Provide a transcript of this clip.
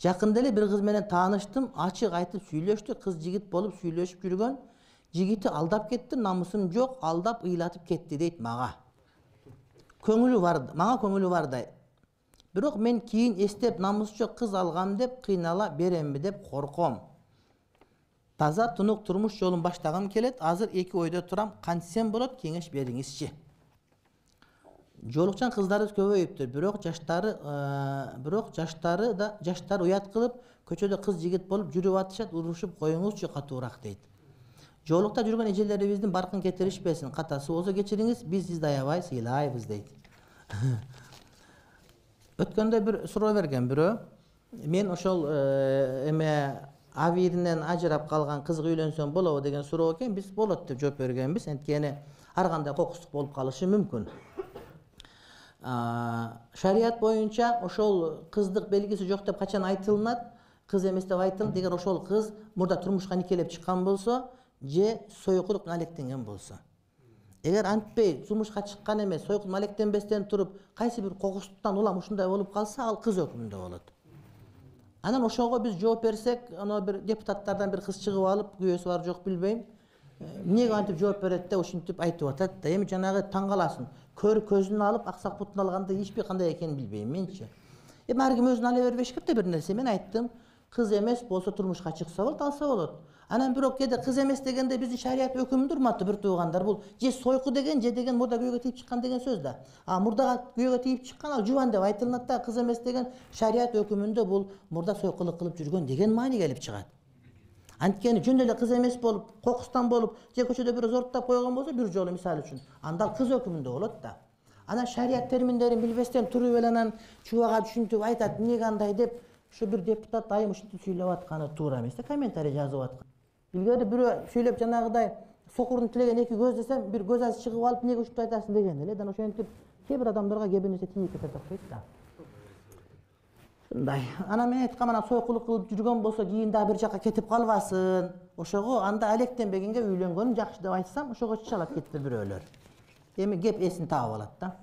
Жакында эле бир кыз менен тааныштым, ачык айтып сүйлөштү, кыз жигит болуп сүйлөшүп жүргөн. Жигити алдап кетти, намысым жок, алдап ыйлатып кетти дейт мага. Көңүлү бар, мага көңүлү бардай. Бирок мен кийин эстеп намыс жок кыз алгам деп кыйнала беремби деп корком. Таза тунук турмуш жолун баштагым келет. Азыр эки ойдо турам. Кантсем болот, кеңеш бериңизчи. Жолукчан кыздарыбыз көбөйүптүр. Бирок жаштары уят кылып, көчөдө кыз жигит болуп жүрүп атышат, урушуп коюңузчу катуураак дейт. Жолукта жүргөн эжелерибиздин баркын кетиришпесин. Катасы болсо кечириңиз, биз сизди аябай сыйлайбыз дейт. Өткөндө бир суроо берген бирөө. Мен ошол авиринен ажырап калган кызга үйлөнсөм болобу деген суроо экен. Биз болот деп жооп бергенбиз. Анткени ар кандай кокустук болуп калышы мүмкүн. Шарият боюнча ошол кыздык белгиси жок деп качан айтылынат? Кыз эмес деп айтылат. Эгер ошол кыз мурда турмушка никелеп чыккан болсо, же сойкулук менен алектенген болсо. Эгер антпей турмушка чыккан эмес, сойкулук алектенбестен туруп, кайсы бир кокустуктан улам ушундай болуп калса, ал кыз өкүмүндө болот. Анан ошого биз жооп берсек, аны бир депутаттардан бир кыз чыгып алып, күбөсү бар жок билбейм. Эмнеге антип жооп берет да, ушинтип айтып атат да. Эми жанагы таң каласың. Көр көзүн алып, аксак бутун алганда ичпей кандай экенин билбейм менчи. Эми ар ким өзүн ала бербеш керек да бир нерсе. Мен айттым, кыз эмес болсо турмушка чыкса болот, алса болот. Анан бирок кээде кыз эмес дегенде биздин шарият өкүмүндө урматтуу бир туугандар, бул же сойку деген, же деген мурда күйөөгө тийип чыккан деген сөз да. Мурдага күйөөгө тийип чыккан ал жубан деп айтылат да, кыз эмес деген шарият өкүмүндө бул мурда сойкулук кылып жүргөн деген маани келип чыгат. Анткени жөн эле кыз эмес болуп, кокустан болуп, же көчөдө бир зорттоп койгон болсо бир жолу мисалы үчүн, анда кыз өкүмүндө болот да. Анан шарият терминдерин билбестен туруп эле анан чубага түшүнтүп айтат, эмнеге андай деп, ушу бир депутат айым ушинтип сүйлөп атканы туура эмес да, комментарий жазып аткан. Илгери бирөө сүйлөп жанагыдай сокурдун тилеген эки көз десем, бир көз аз чыгып алып, эмнеге ушинтип айтасың деген эле. Дан ошентип кээ бир адамдарга кээ бир нерсе тийип кетет окшойт да. Ушундай. Анан мен айткам, анан сойкулук кылып жүргөн болсо, кийин дагы бир жакка кетип калбасын. Ошого анда алектенбегенге үйлөнгөнүм жакшы деп айтсам, ошого чычалап кетти бирөөлөр. Эми кеп эсин таап алат да.